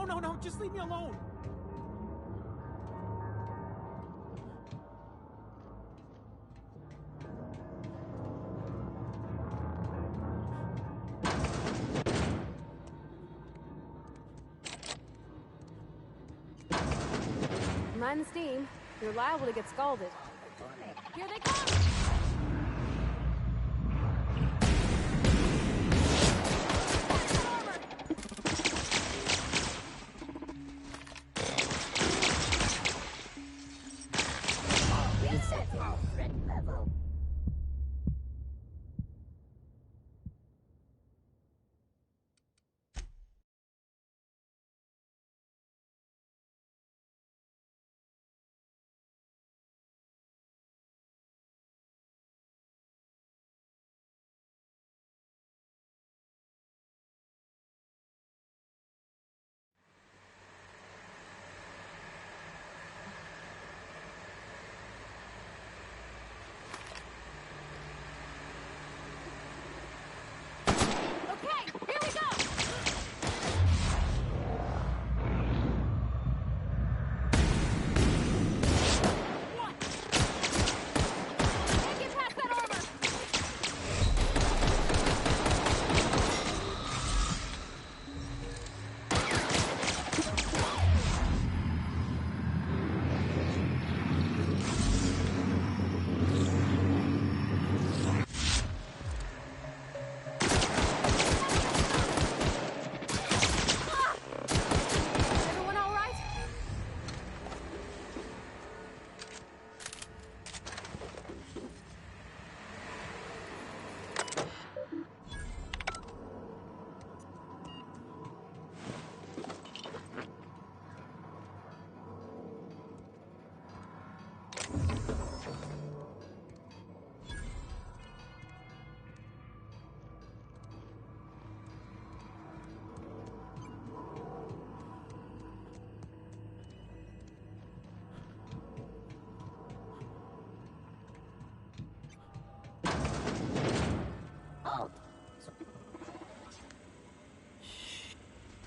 no, just leave me alone! Mind the steam. You're liable to get scalded. Here they come!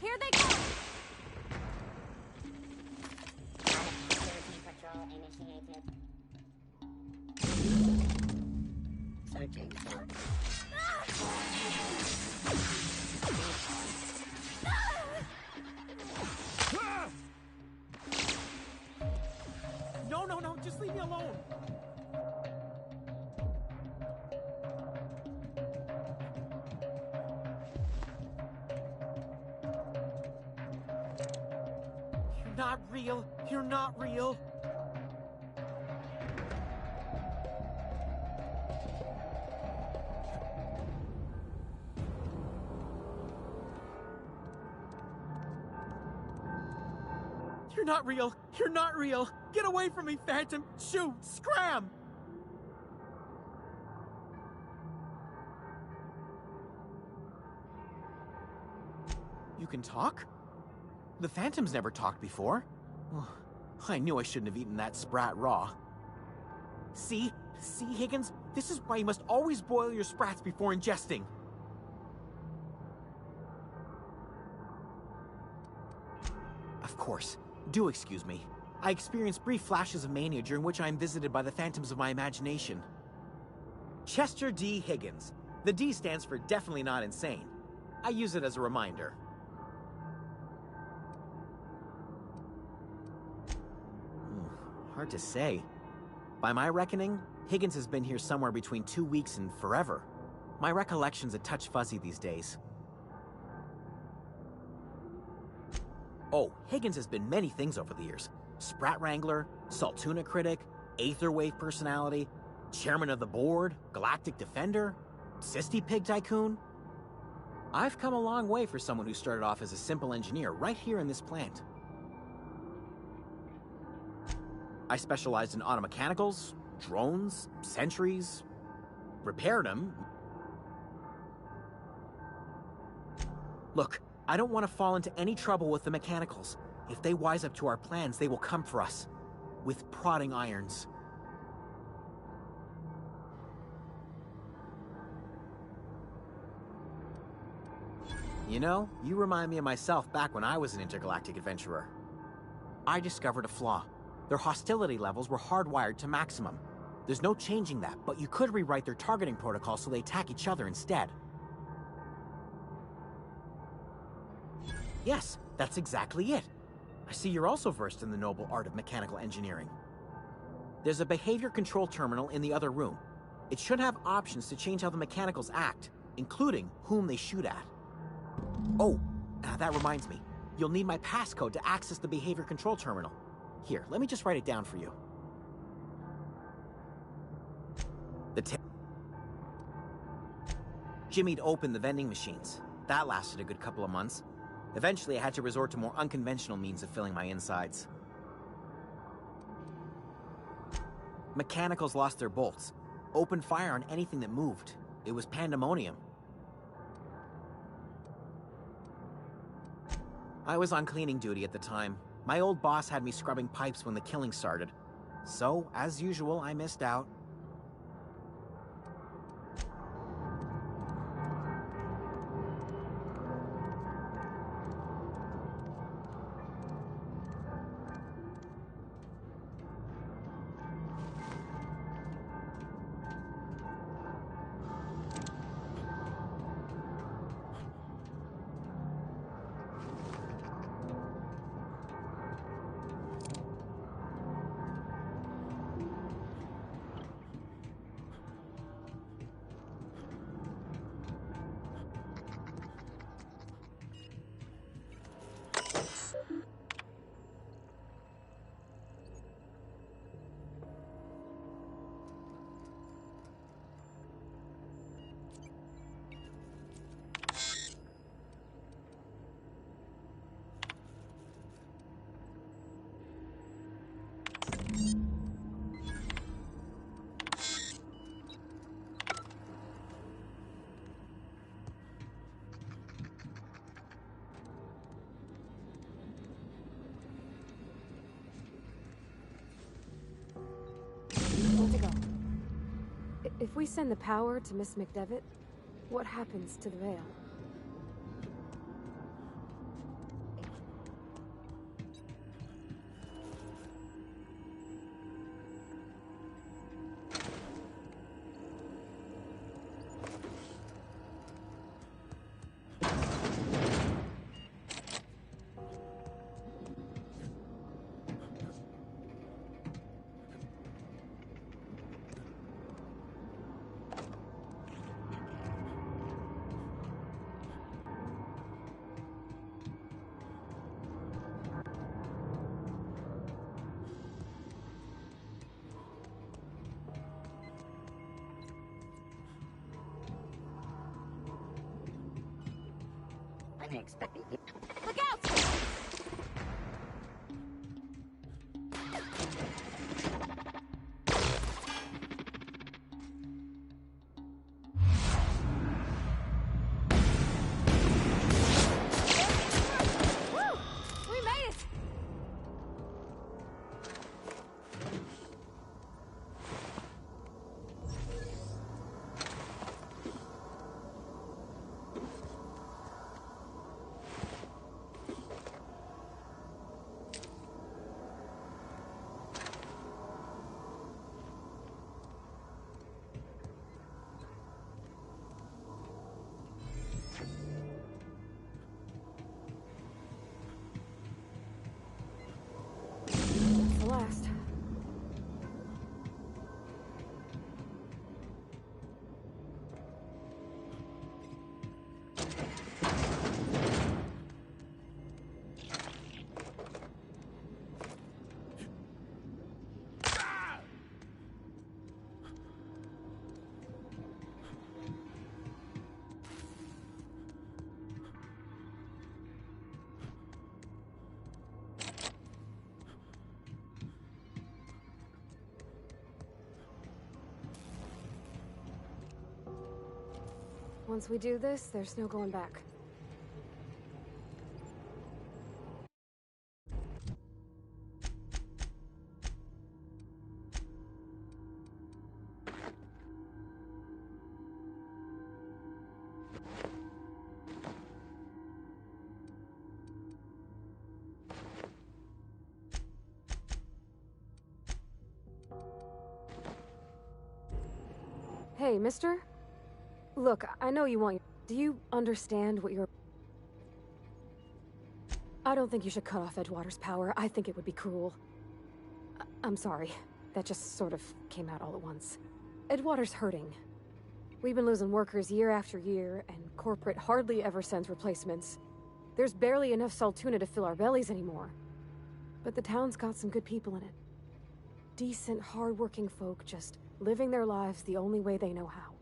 Here they come! Security patrol initiated. Searching for... No, just leave me alone! You're not real! You're not real! You're not real! You're not real! Get away from me, Phantom! Shoot! Scram! You can talk? The Phantom's never talked before. I knew I shouldn't have eaten that sprat raw. See, Higgins? This is why you must always boil your sprats before ingesting. Of course. Do excuse me. I experience brief flashes of mania during which I am visited by the phantoms of my imagination. Chester D. Higgins. The D stands for definitely not insane. I use it as a reminder. Hard to say. By my reckoning, Higgins has been here somewhere between 2 weeks and forever. My recollection's a touch fuzzy these days. Oh, Higgins has been many things over the years. Sprat Wrangler, Saltuna Critic, Aetherwave Personality, Chairman of the Board, Galactic Defender, Sisty Pig Tycoon. I've come a long way for someone who started off as a simple engineer right here in this plant. I specialized in automechanicals, drones, sentries, repaired them. Look, I don't want to fall into any trouble with the mechanicals. If they wise up to our plans, they will come for us. With prodding irons. You know, you remind me of myself back when I was an intergalactic adventurer. I discovered a flaw. Their hostility levels were hardwired to maximum. There's no changing that, but you could rewrite their targeting protocol so they attack each other instead. Yes, that's exactly it. I see you're also versed in the noble art of mechanical engineering. There's a behavior control terminal in the other room. It should have options to change how the mechanicals act, including whom they shoot at. Oh, that reminds me. You'll need my passcode to access the behavior control terminal. Here, let me just write it down for you. Jimmy'd opened the vending machines. That lasted a good couple of months. Eventually, I had to resort to more unconventional means of filling my insides. Mechanicals lost their bolts. Opened fire on anything that moved. It was pandemonium. I was on cleaning duty at the time. My old boss had me scrubbing pipes when the killing started. So, as usual, I missed out. Where'd it go? If we send the power to Miss McDevitt, what happens to the veil? Unexpected. Look out! Woo! We made it! The last. Once we do this, there's no going back. Hey, mister? Look, I know you want... Do you understand what you're... I don't think you should cut off Edgewater's power. I think it would be cruel. I'm sorry. That just sort of came out all at once. Edgewater's hurting. We've been losing workers year after year, and corporate hardly ever sends replacements. There's barely enough Saltuna to fill our bellies anymore. But the town's got some good people in it. Decent, hard-working folk just living their lives the only way they know how.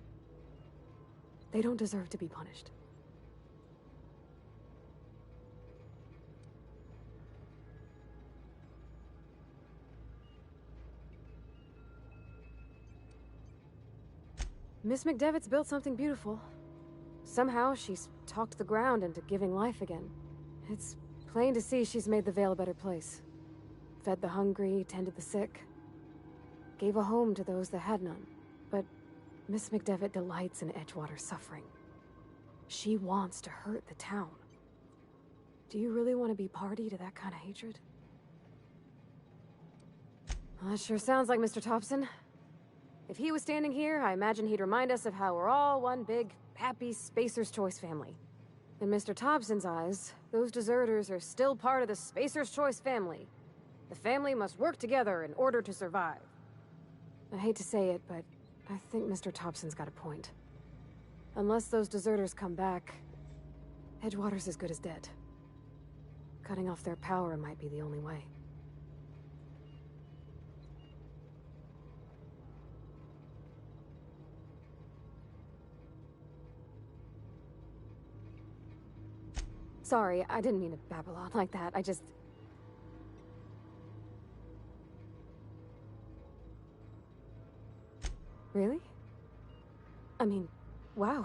They don't deserve to be punished. Miss McDevitt's built something beautiful. Somehow, she's talked the ground into giving life again. It's plain to see she's made the Vale a better place. Fed the hungry, tended the sick. Gave a home to those that had none. But Miss McDevitt delights in Edgewater's suffering. She wants to hurt the town. Do you really want to be party to that kind of hatred? Well, that sure sounds like Mr. Thompson. If he was standing here, I imagine he'd remind us of how we're all one big, happy Spacer's Choice family. In Mr. Thompson's eyes, those deserters are still part of the Spacer's Choice family. The family must work together in order to survive. I hate to say it, but I think Mr. Thompson's got a point. Unless those deserters come back, Edgewater's as good as dead. Cutting off their power might be the only way. Sorry, I didn't mean to babble on like that. I just... Really? I mean, wow.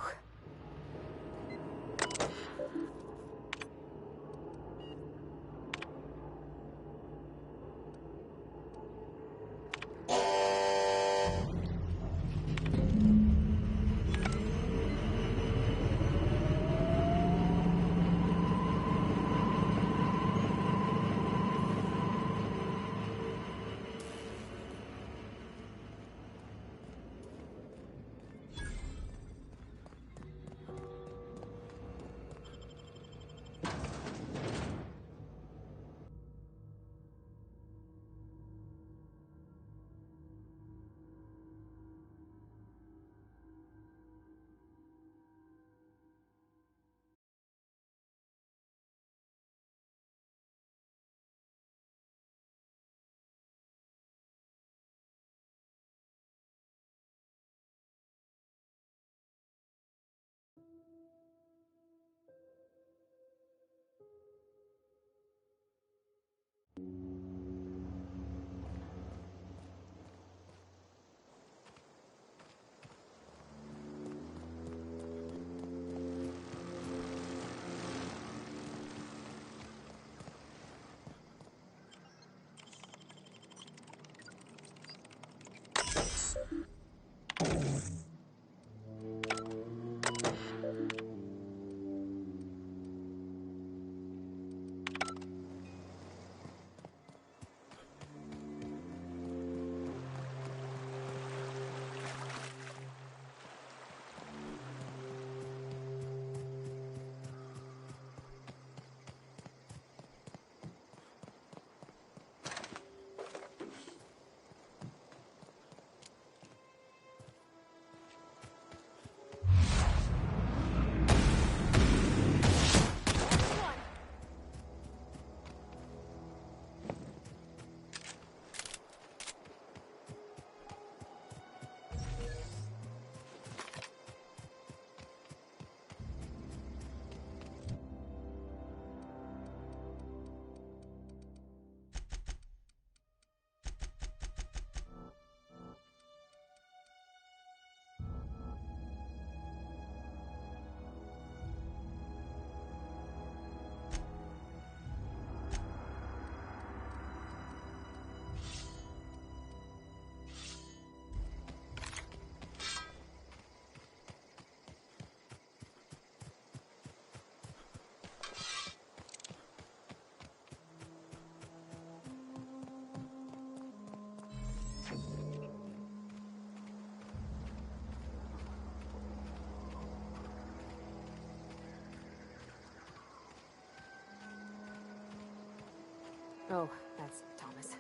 Oh, that's Thomas.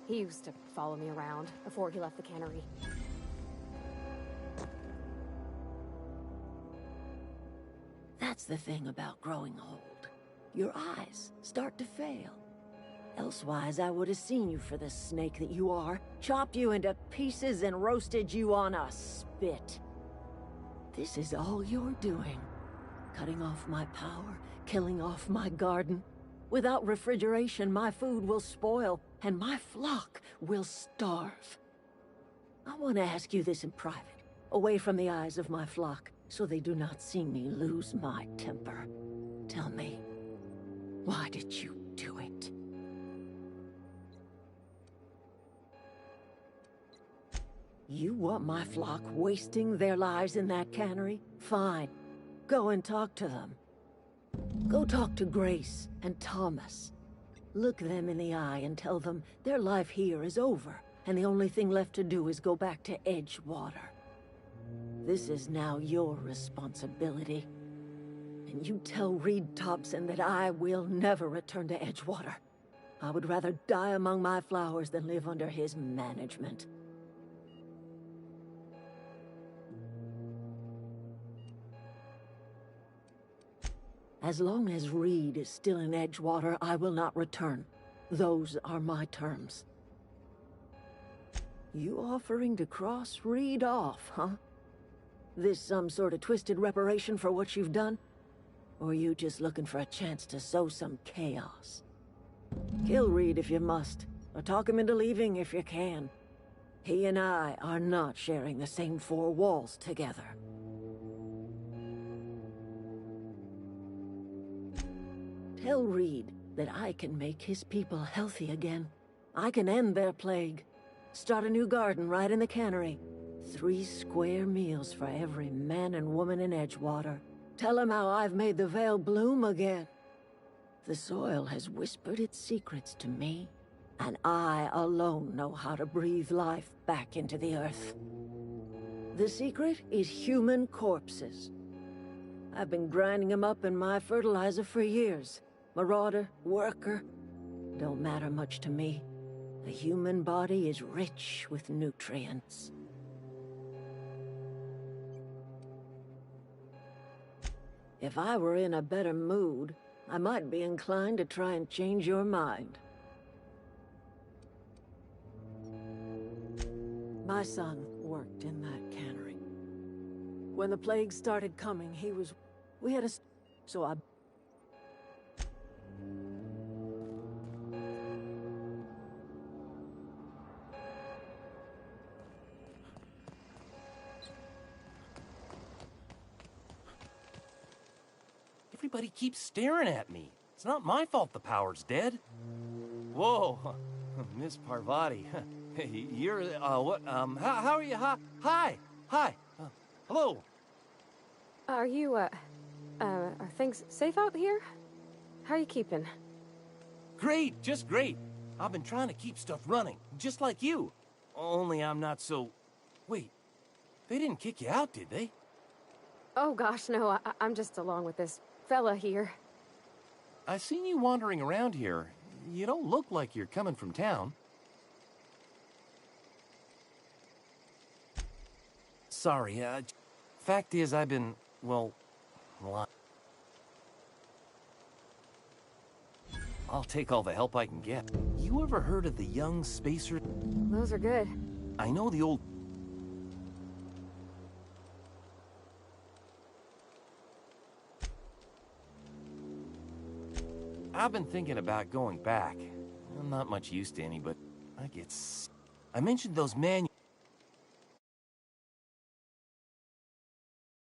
He used to follow me around before he left the cannery. That's the thing about growing old. Your eyes start to fail. Elsewise, I would have seen you for the snake that you are, chopped you into pieces and roasted you on a spit. This is all you're doing. Cutting off my power, killing off my garden. Without refrigeration, my food will spoil, and my flock will starve. I want to ask you this in private, away from the eyes of my flock, so they do not see me lose my temper. Tell me, why did you do it? You want my flock wasting their lives in that cannery? Fine. Go and talk to them. Go talk to Grace and Thomas. Look them in the eye and tell them their life here is over, and the only thing left to do is go back to Edgewater. This is now your responsibility. And you tell Reed Thompson that I will never return to Edgewater. I would rather die among my flowers than live under his management. As long as Reed is still in Edgewater, I will not return. Those are my terms. You offering to cross Reed off, huh? This some sort of twisted reparation for what you've done? Or you just looking for a chance to sow some chaos? Kill Reed if you must, or talk him into leaving if you can. He and I are not sharing the same four walls together. Tell Reed that I can make his people healthy again. I can end their plague. Start a new garden right in the cannery. 3 square meals for every man and woman in Edgewater. Tell him how I've made the Vale bloom again. The soil has whispered its secrets to me, and I alone know how to breathe life back into the earth. The secret is human corpses. I've been grinding them up in my fertilizer for years. Marauder, worker, don't matter much to me. The human body is rich with nutrients. If I were in a better mood, I might be inclined to try and change your mind. My son worked in that cannery. When the plague started coming, we had a... So I... Everybody keeps staring at me. It's not my fault the power's dead. Whoa, Miss Parvati. You're, what, how are you? Hi. Hello. Are you, are things safe out here? How are you keeping? Great, just great. I've been trying to keep stuff running, just like you. Only I'm not so... Wait, they didn't kick you out, did they? Oh gosh, no, I'm just along with this fella here. I seen you wandering around here. You don't look like you're coming from town. Sorry, fact is I've been, well, I'll take all the help I can get. You ever heard of the young spacer? Those are good. I know the old... I've been thinking about going back. I'm not much use to any, but I mentioned those manuals.